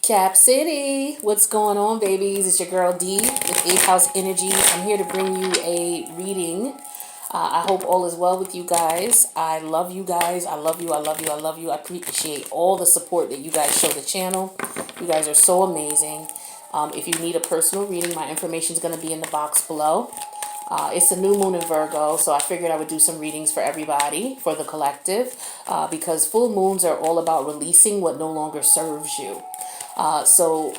Cap City, what's going on, babies? It's your girl D with 8th House Energies. I'm here to bring you a reading. I hope all is well with you guys. I love you guys. I love you. I love you. I love you. I appreciate all the support that you guys show the channel. You guys are so amazing. If you need a personal reading, my information is going to be in the box below. It's a new moon in Virgo, so I figured I would do some readings for everybody, for the collective, because full moons are all about releasing what no longer serves you. So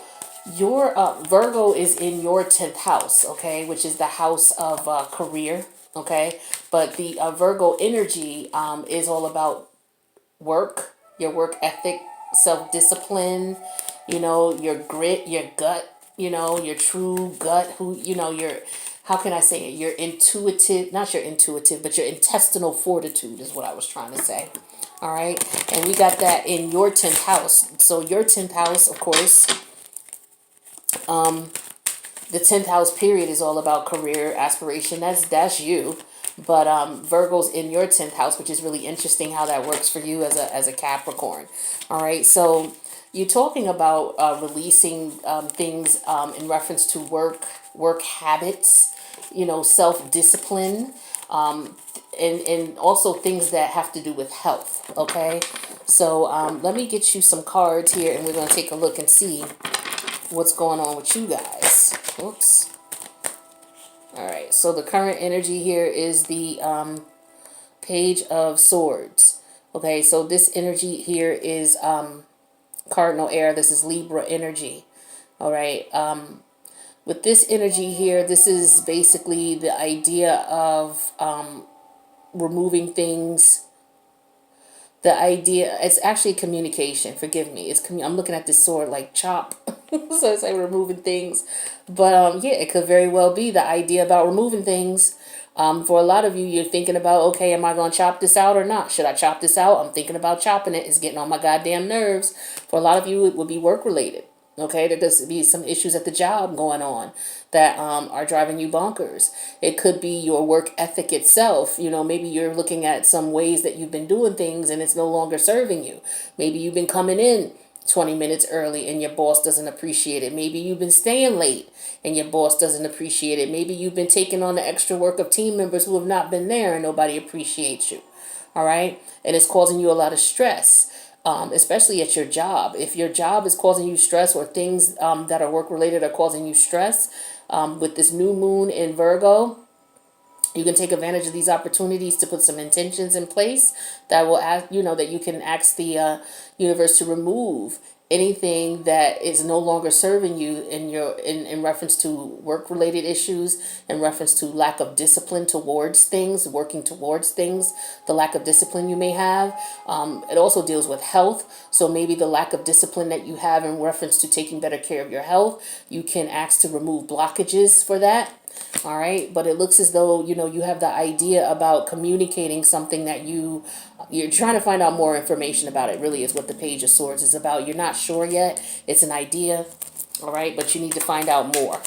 your Virgo is in your 10th house, okay, which is the house of career, okay? But the Virgo energy is all about work, your work ethic, self-discipline, your grit, your gut, your true gut, your, how can I say it? Your intuitive, not your intuitive, but your intestinal fortitude is what I was trying to say. All right. And we got that in your 10th house. So your 10th house, of course, the 10th house period is all about career aspiration. That's you. But Virgo's in your 10th house, which is really interesting how that works for you as a Capricorn. All right. So you're talking about releasing things in reference to work habits, self-discipline, and also things that have to do with health, okay? So let me get you some cards here, and we're going to take a look and see what's going on with you guys. Oops. All right, so the current energy here is the Page of Swords. Okay, so this energy here is cardinal air. This is Libra energy. All right. With this energy here, this is basically the idea of removing things. The idea, it's actually communication. Forgive me. I'm looking at this sword like chop. So it's like removing things. But yeah, it could very well be the idea about removing things. For a lot of you, you're thinking about, okay, am I going to chop this out or not? Should I chop this out? I'm thinking about chopping it. It's getting on my goddamn nerves. For a lot of you, it would be work related. Okay, there could be some issues at the job going on that are driving you bonkers. It could be your work ethic itself. Maybe you're looking at some ways that you've been doing things and it's no longer serving you. Maybe you've been coming in 20 minutes early and your boss doesn't appreciate it. Maybe you've been staying late and your boss doesn't appreciate it. Maybe you've been taking on the extra work of team members who have not been there and nobody appreciates you. All right, and it's causing you a lot of stress. Especially at your job. If your job is causing you stress, or things that are work related are causing you stress, with this new moon in Virgo, you can take advantage of these opportunities to put some intentions in place that will ask, that you can ask the universe to remove anything that is no longer serving you in reference to work related issues, in reference to lack of discipline towards things, working towards things, the lack of discipline you may have. It also deals with health. So maybe the lack of discipline that you have in reference to taking better care of your health, you can ask to remove blockages for that. All right, but it looks as though you have the idea about communicating something that you're trying to find out more information about. It really is what the Page of Swords is about. You're not sure yet. It's an idea. All right, but you need to find out more.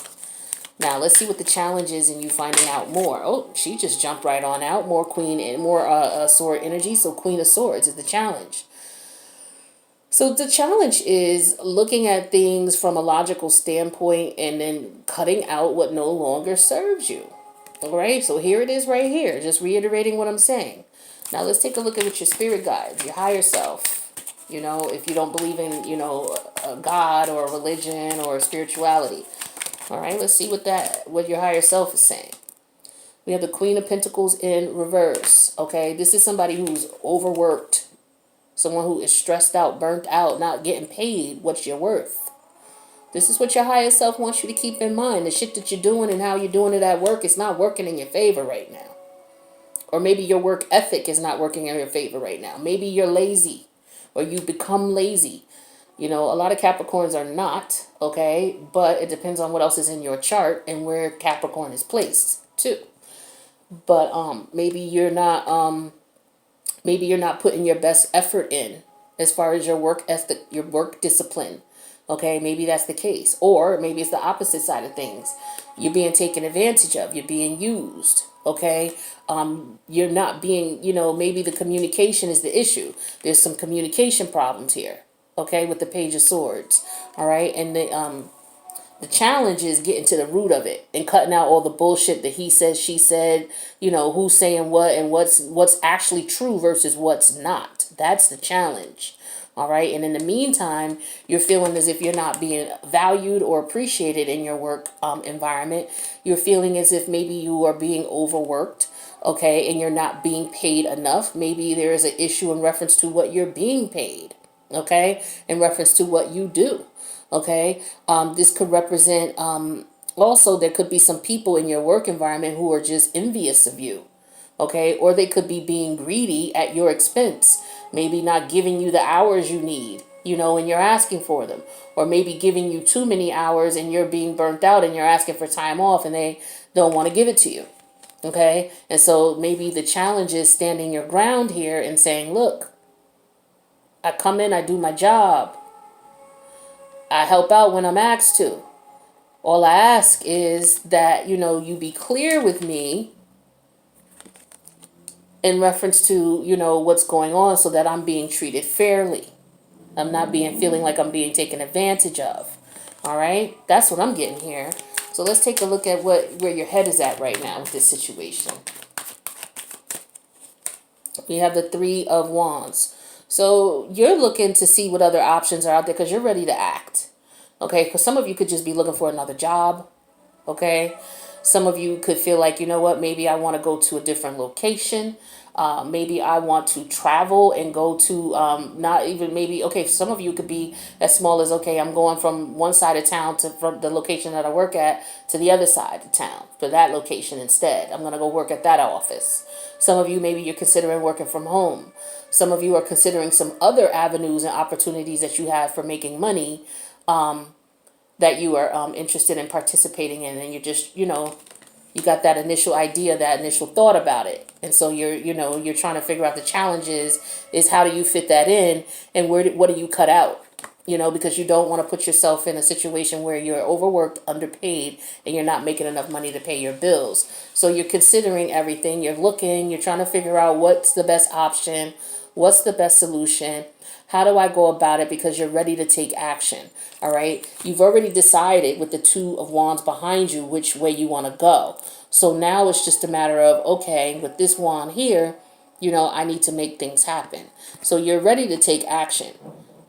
Now let's see what the challenge is in you finding out more. Oh, she just jumped right on out. More Queen and more sword energy. So Queen of Swords is the challenge. So the challenge is looking at things from a logical standpoint and then cutting out what no longer serves you. All right, so here it is right here, just reiterating what I'm saying. Now let's take a look at what your spirit guides, your higher self. If you don't believe in, a God or a religion or spirituality. All right, let's see what your higher self is saying. We have the Queen of Pentacles in reverse. Okay, this is somebody who's overworked. Someone who is stressed out, burnt out, not getting paid what you're worth. This is what your higher self wants you to keep in mind. The shit that you're doing and how you're doing it at work is not working in your favor right now. Or maybe your work ethic is not working in your favor right now. Maybe you're lazy or you become lazy. A lot of Capricorns are not, okay? But it depends on what else is in your chart and where Capricorn is placed too. But maybe you're not putting your best effort in as far as your work ethic, your work discipline. Okay, maybe that's the case. Or maybe it's the opposite side of things. You're being taken advantage of. You're being used. Okay, you're not being, maybe the communication is the issue. There's some communication problems here. okay, with the Page of Swords. All right, and the challenge is getting to the root of it and cutting out all the bullshit that he said, she said, who's saying what and what's actually true versus what's not. That's the challenge. All right. And in the meantime, you're feeling as if you're not being valued or appreciated in your work environment. You're feeling as if maybe you are being overworked. Okay. And you're not being paid enough. Maybe there is an issue in reference to what you're being paid. Okay. In reference to what you do. Okay. This could represent, also, there could be some people in your work environment who are just envious of you. Okay. Or they could be being greedy at your expense. Maybe not giving you the hours you need, and you're asking for them. Or maybe giving you too many hours and you're being burnt out and you're asking for time off and they don't want to give it to you. Okay. And so maybe the challenge is standing your ground here and saying, look, I come in, I do my job. I help out when I'm asked to. All I ask is that, you be clear with me in reference to, what's going on so that I'm being treated fairly. I'm not feeling like I'm being taken advantage of. All right? That's what I'm getting here. So let's take a look at where your head is at right now with this situation. We have the Three of Wands. So you're looking to see what other options are out there because you're ready to act. Okay? Because some of you could just be looking for another job. Okay? Some of you could feel like, maybe I want to go to a different location. Maybe I want to travel and go to, not even maybe, okay, some of you could be as small as, okay, I'm going from one side of town from the location that I work at to the other side of town for that location instead. I'm going to go work at that office. Some of you, maybe you're considering working from home. Some of you are considering some other avenues and opportunities that you have for making money, that you are interested in participating in, and you're just, you got that initial idea, that initial thought about it, and so you're trying to figure out the challenges is how do you fit that in, and what do you cut out, because you don't want to put yourself in a situation where you're overworked, underpaid, and you're not making enough money to pay your bills. So you're considering everything, you're trying to figure out what's the best option, what's the best solution. How do I go about it? Because you're ready to take action. All right. You've already decided with the Two of Wands behind you which way you want to go. So now it's just a matter of, okay, with this wand here, I need to make things happen. So you're ready to take action.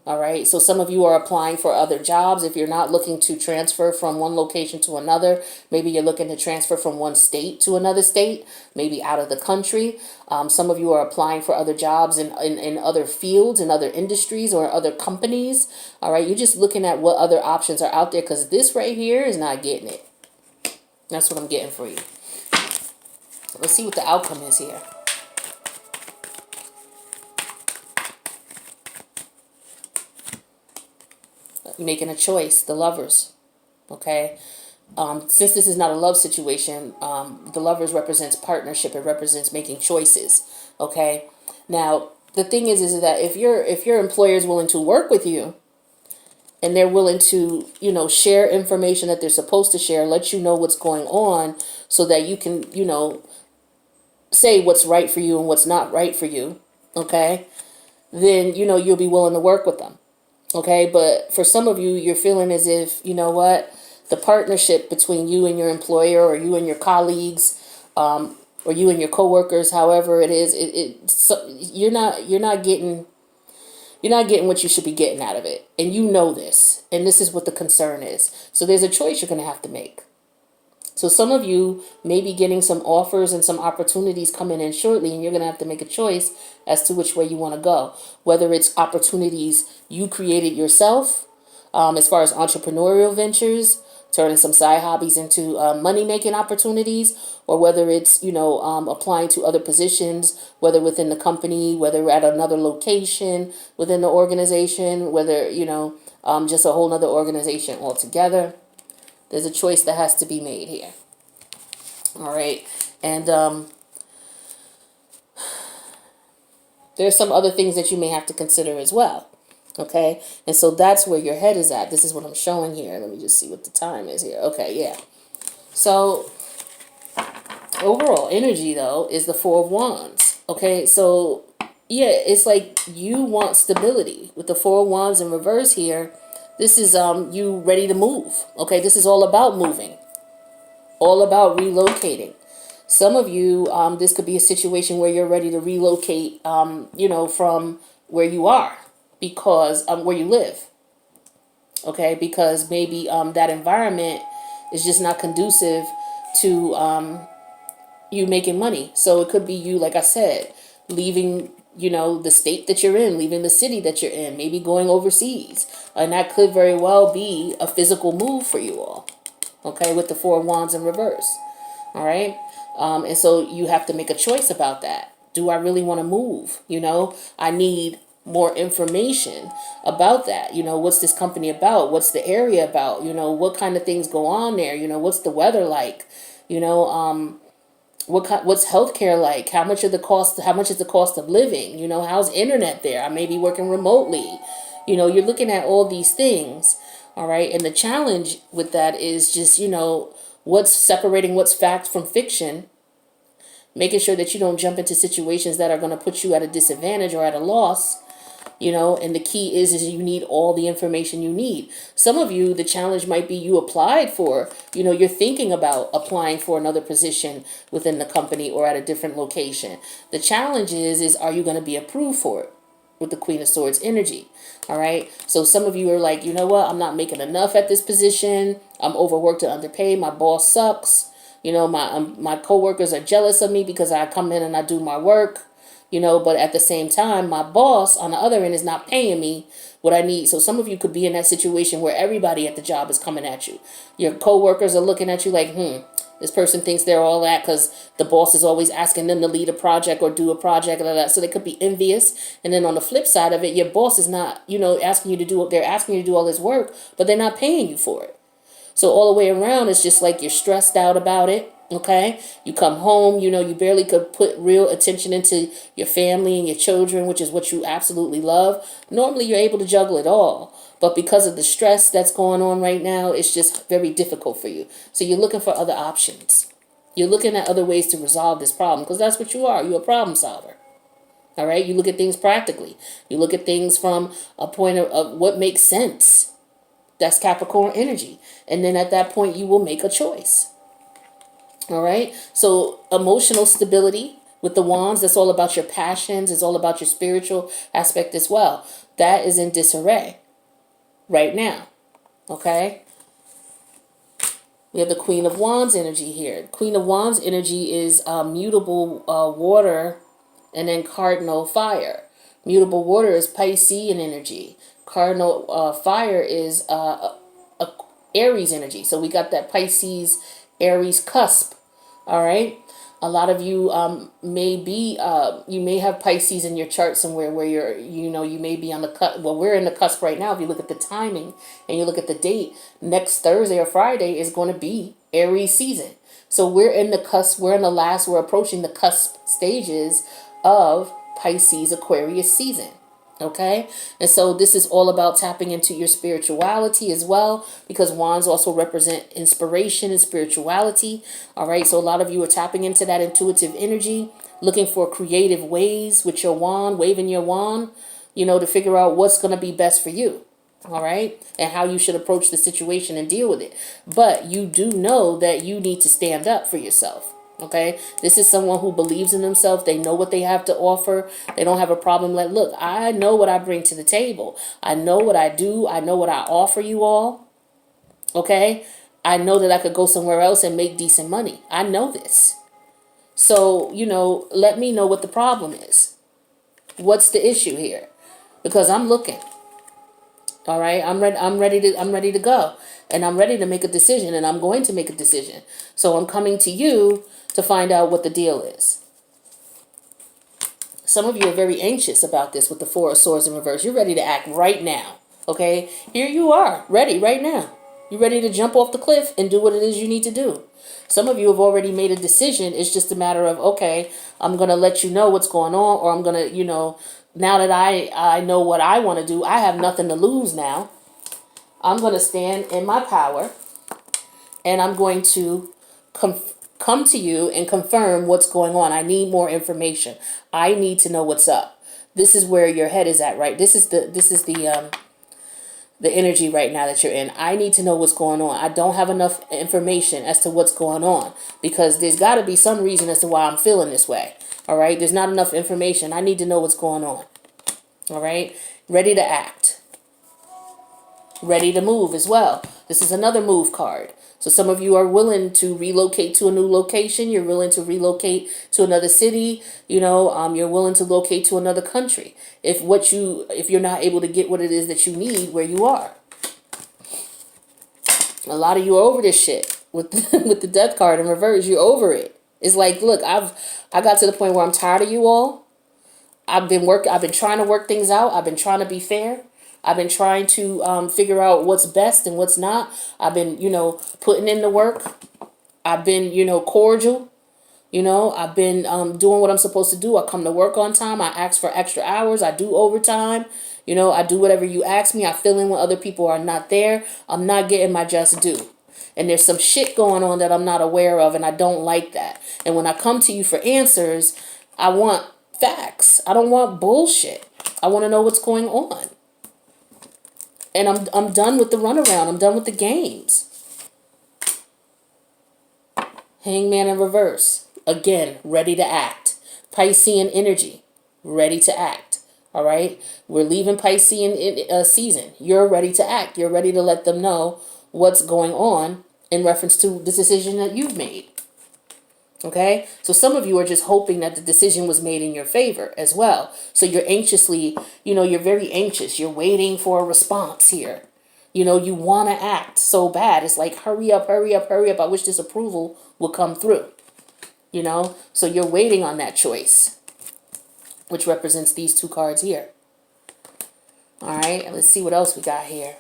All right. So some of you are applying for other jobs. If you're not looking to transfer from one location to another, maybe you're looking to transfer from one state to another state, maybe out of the country. Some of you are applying for other jobs in other fields, in other industries or other companies. All right. You're just looking at what other options are out there because this right here is not getting it. That's what I'm getting for you. Let's see what the outcome is here. Making a choice, the Lovers. Okay. Since this is not a love situation, the Lovers represents partnership. It represents making choices. Okay. Now the thing is that if your employer is willing to work with you, and they're willing to share information that they're supposed to share, let you know what's going on, so that you can say what's right for you and what's not right for you. Okay. Then you'll be willing to work with them. Okay, but for some of you, you're feeling as if, the partnership between you and your employer, or you and your colleagues, or you and your coworkers, however it is, you're not getting what you should be getting out of it. And this. And this is what the concern is. So there's a choice you're going to have to make. So some of you may be getting some offers and some opportunities coming in shortly, and you're going to have to make a choice as to which way you want to go. Whether it's opportunities you created yourself, as far as entrepreneurial ventures, turning some side hobbies into money-making opportunities, or whether it's, applying to other positions, whether within the company, whether at another location within the organization, whether, just a whole nother organization altogether. There's a choice that has to be made here. All right. And there's some other things that you may have to consider as well. Okay. And so that's where your head is at. This is what I'm showing here. Let me just see what the time is here. Okay. Yeah. So overall energy, though, is the Four of Wands. Okay. So, Yeah, it's like you want stability. With the Four of Wands in reverse here, this is you ready to move. Okay, this is all about moving, all about relocating. Some of you, this could be a situation where you're ready to relocate, from where you are, because where you live. Okay, because maybe that environment is just not conducive to you making money. So it could be you, like I said, leaving, the state that you're in, leaving the city that you're in, maybe going overseas. And that could very well be a physical move for you all. Okay, with the Four of Wands in reverse. All right. And so you have to make a choice about that. Do I really want to move? I need more information about that. What's this company about? What's the area about? What kind of things go on there? What's the weather like? What's healthcare like? How much of the cost? How much is the cost of living? How's internet there? I may be working remotely. You're looking at all these things. All right. And the challenge with that is just, what's separating what's fact from fiction, making sure that you don't jump into situations that are going to put you at a disadvantage or at a loss. And the key is you need all the information you need. Some of you, the challenge might be you applied for, you're thinking about applying for another position within the company or at a different location. The challenge is are you going to be approved for it with the Queen of Swords energy? All right. So some of you are like, you know what? I'm not making enough at this position. I'm overworked and underpaid. My boss sucks. My coworkers are jealous of me because I come in and I do my work. But at the same time, my boss on the other end is not paying me what I need. So some of you could be in that situation where everybody at the job is coming at you. Your coworkers are looking at you like, this person thinks they're all that because the boss is always asking them to lead a project or do a project. Blah, blah. So they could be envious. And then on the flip side of it, your boss is not, asking you to do, they're asking you to do all this work, but they're not paying you for it. So all the way around, it's just like you're stressed out about it. Okay, you come home, you barely could put real attention into your family and your children, which is what you absolutely love. Normally, you're able to juggle it all. But because of the stress that's going on right now, it's just very difficult for you. So you're looking for other options. You're looking at other ways to resolve this problem because that's what you are. You're a problem solver. All right, you look at things practically. You look at things from a point of what makes sense. That's Capricorn energy. And then at that point, you will make a choice. All right. So emotional stability with the wands, that's all about your passions. It's all about your spiritual aspect as well. That is in disarray right now. Okay. We have the Queen of Wands energy here. Queen of Wands energy is mutable water and then cardinal fire. Mutable water is Piscean energy. Cardinal fire is Aries energy. So we got that Pisces Aries cusp. All right. A lot of you you may have Pisces in your chart somewhere where you may be on the cusp. Well, we're in the cusp right now. If you look at the timing and you look at the date, next Thursday or Friday is going to be Aries season. So we're in the cusp. We're approaching the cusp stages of Pisces Aquarius season. Okay, and so this is all about tapping into your spirituality as well, because wands also represent inspiration and spirituality. All right, so a lot of you are tapping into that intuitive energy, looking for creative ways with your wand, waving your wand, to figure out what's going to be best for you. All right, and how you should approach the situation and deal with it. But you do know that you need to stand up for yourself. Okay, this is someone who believes in themselves. They know what they have to offer. They don't have a problem. Like, look, I know what I bring to the table. I know what I do. I know what I offer you all. Okay, I know that I could go somewhere else and make decent money. I know this. So, let me know what the problem is. What's the issue here? Because I'm looking. All right, I'm ready to go, and I'm ready to make a decision, and I'm going to make a decision. So I'm coming to you to find out what the deal is. Some of you are very anxious about this with the Four of Swords in reverse. You're ready to act right now. Okay, here you are, ready right now. You're ready to jump off the cliff and do what it is you need to do. Some of you have already made a decision. It's just a matter of, okay, I'm going to let you know what's going on, or I'm going to, now that I know what I want to do, I have nothing to lose now. I'm going to stand in my power, and I'm going to come to you and confirm what's going on. I need more information. I need to know what's up. This is where your head is at, right? This is the energy right now that you're in. I need to know what's going on. I don't have enough information as to what's going on, because there's got to be some reason as to why I'm feeling this way. All right. There's not enough information. I need to know what's going on. All right. Ready to act. Ready to move as well. This is another move card. So some of you are willing to relocate to a new location. You're willing to relocate to another city. You're willing to locate to another country. If you're not able to get what it is that you need where you are. A lot of you are over this shit with with the death card in reverse. You're over it. It's like, look, I got to the point where I'm tired of you all. I've been trying to work things out. I've been trying to be fair. I've been trying to figure out what's best and what's not. I've been, putting in the work. I've been, cordial. I've been doing what I'm supposed to do. I come to work on time. I ask for extra hours. I do overtime. I do whatever you ask me. I fill in when other people are not there. I'm not getting my just due. And there's some shit going on that I'm not aware of, and I don't like that. And when I come to you for answers, I want facts. I don't want bullshit. I want to know what's going on. And I'm done with the runaround. I'm done with the games. Hangman in reverse. Again, ready to act. Piscean energy. Ready to act. All right? We're leaving Piscean season. You're ready to act. You're ready to let them know what's going on in reference to the decision that you've made. Okay? So some of you are just hoping that the decision was made in your favor as well. So you're anxiously, you're very anxious. You're waiting for a response here. You want to act so bad. It's like, hurry up, hurry up, hurry up. I wish this approval would come through. So you're waiting on that choice, which represents these two cards here. All right, let's see what else we got here.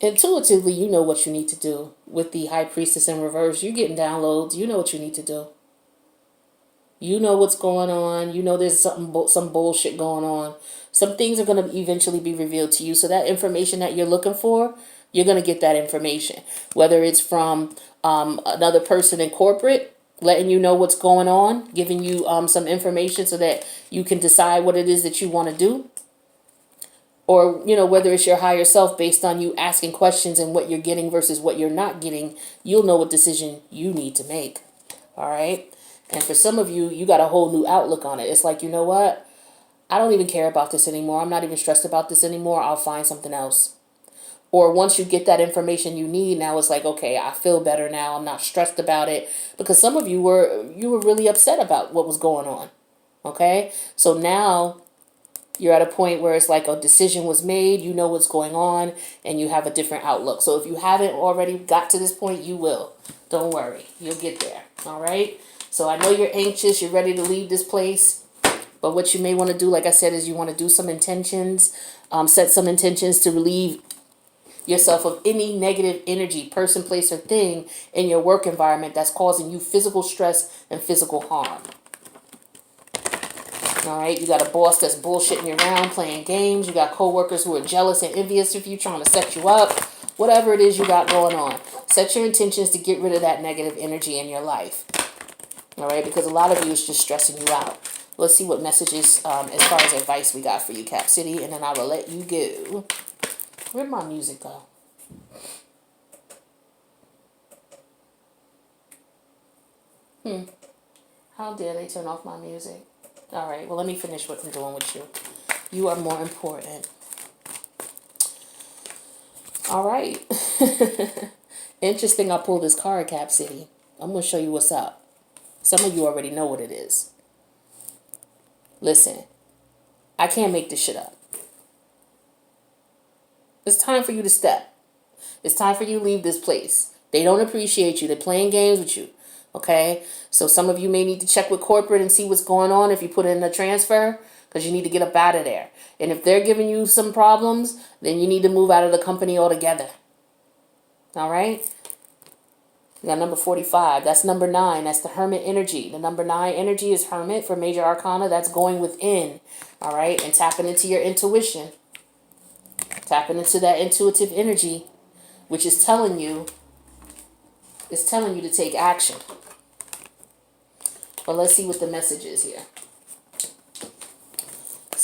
Intuitively, you know what you need to do with the High Priestess in reverse. You're getting downloads. You know what you need to do. You know what's going on. You know there's some bullshit going on. Some things are going to eventually be revealed to you. So that information that you're looking for, you're going to get that information. Whether it's from another person in corporate, letting you know what's going on, giving you some information so that you can decide what it is that you want to do. Or, whether it's your higher self based on you asking questions and what you're getting versus what you're not getting, you'll know what decision you need to make. All right? And for some of you, you got a whole new outlook on it. It's like, you know what? I don't even care about this anymore. I'm not even stressed about this anymore. I'll find something else. Or once you get that information you need, now it's like, okay, I feel better now. I'm not stressed about it. Because some of you were really upset about what was going on. Okay? So now you're at a point where it's like a decision was made, you know what's going on, and you have a different outlook. So if you haven't already got to this point, you will. Don't worry. You'll get there. All right? So I know you're anxious. You're ready to leave this place. But what you may want to do, like I said, is you want to do some intentions, set some intentions to relieve yourself of any negative energy, person, place, or thing in your work environment that's causing you physical stress and physical harm. All right, you got a boss that's bullshitting you around, playing games. You got coworkers who are jealous and envious of you, trying to set you up. Whatever it is you got going on, set your intentions to get rid of that negative energy in your life. All right, because a lot of you is just stressing you out. Let's see what messages, as far as advice we got for you, Cap City, and then I will let you go. Where'd my music go? How dare they turn off my music? All right, well, let me finish what I'm doing with you. You are more important. All right. Interesting I pulled this card, Cap City. I'm going to show you what's up. Some of you already know what it is. Listen, I can't make this shit up. It's time for you to step. It's time for you to leave this place. They don't appreciate you. They're playing games with you. Okay? So some of you may need to check with corporate and see what's going on if you put in a transfer, because you need to get up out of there. And if they're giving you some problems, then you need to move out of the company altogether. All right? We got number 45. That's number 9. That's the Hermit energy. The number 9 energy is Hermit for Major Arcana. That's going within. All right? And tapping into your intuition. Tapping into that intuitive energy, which is telling you to take action. But let's see what the message is here.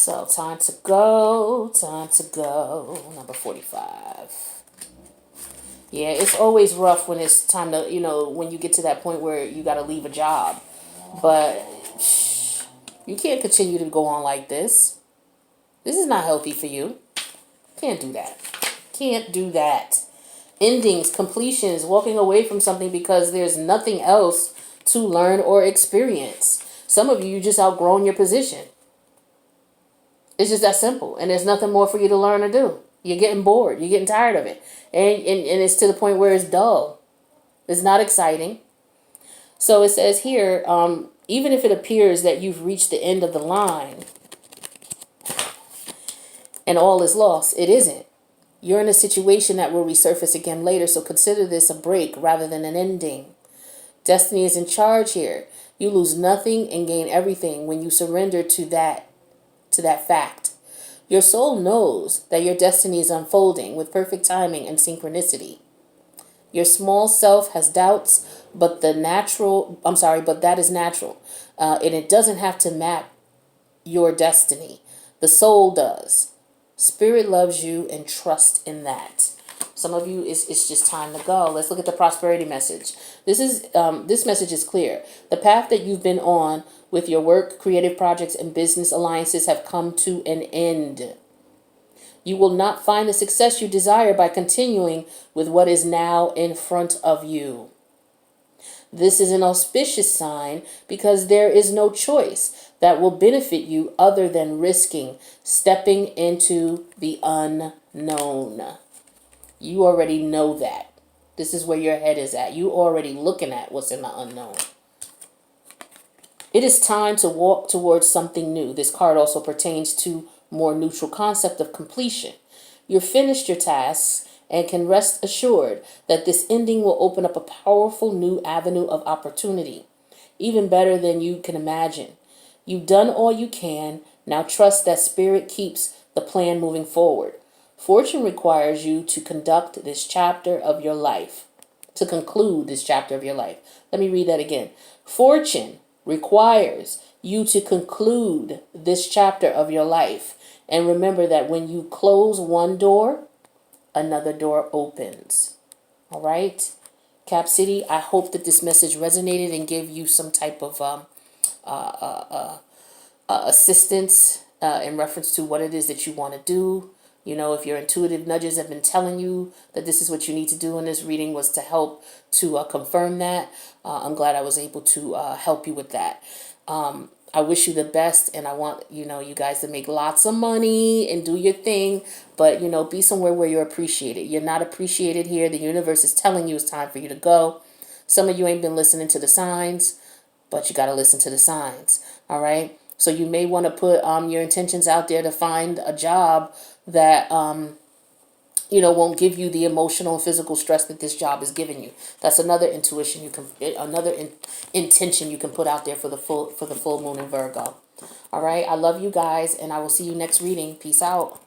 So time to go, time to go. Number 45. Yeah, it's always rough when it's time to, when you get to that point where you got to leave a job. But you can't continue to go on like this. This is not healthy for you. Can't do that. Can't do that. Endings, completions, walking away from something because there's nothing else to learn or experience. Some of you just outgrown your position. It's just that simple. And there's nothing more for you to learn or do. You're getting bored. You're getting tired of it. And it's to the point where it's dull. It's not exciting. So it says here, even if it appears that you've reached the end of the line and all is lost, it isn't. You're in a situation that will resurface again later, so consider this a break rather than an ending. Destiny is in charge here. You lose nothing and gain everything when you surrender to that fact. Your soul knows that your destiny is unfolding with perfect timing and synchronicity. Your small self has doubts, but that is natural. And it doesn't have to map your destiny. The soul does. Spirit loves you and trust in that. Some of you, it's just time to go. Let's look at the prosperity message. This message is clear. The path that you've been on with your work, creative projects, and business alliances have come to an end. You will not find the success you desire by continuing with what is now in front of you. This is an auspicious sign because there is no choice that will benefit you other than risking stepping into the unknown. You already know that. This is where your head is at. You already looking at what's in the unknown. It is time to walk towards something new. This card also pertains to more neutral concept of completion. You've finished your tasks and can rest assured that this ending will open up a powerful new avenue of opportunity, even better than you can imagine. You've done all you can. Now trust that spirit keeps the plan moving forward. Fortune requires you to conduct this chapter of your life, to conclude this chapter of your life. Let me read that again. Fortune requires you to conclude this chapter of your life. And remember that when you close one door, another door opens. All right? Cap City, I hope that this message resonated and gave you some type of assistance in reference to what it is that you want to do. If your intuitive nudges have been telling you that this is what you need to do in this reading was to help to confirm that, I'm glad I was able to help you with that. I wish you the best, and I want, you guys to make lots of money and do your thing, but, be somewhere where you're appreciated. You're not appreciated here. The universe is telling you it's time for you to go. Some of you ain't been listening to the signs, but you got to listen to the signs. All right. So you may want to put your intentions out there to find a job that, won't give you the emotional and physical stress that this job is giving you. That's another intention you can put out there for the full moon in Virgo. All right. I love you guys, and I will see you next reading. Peace out.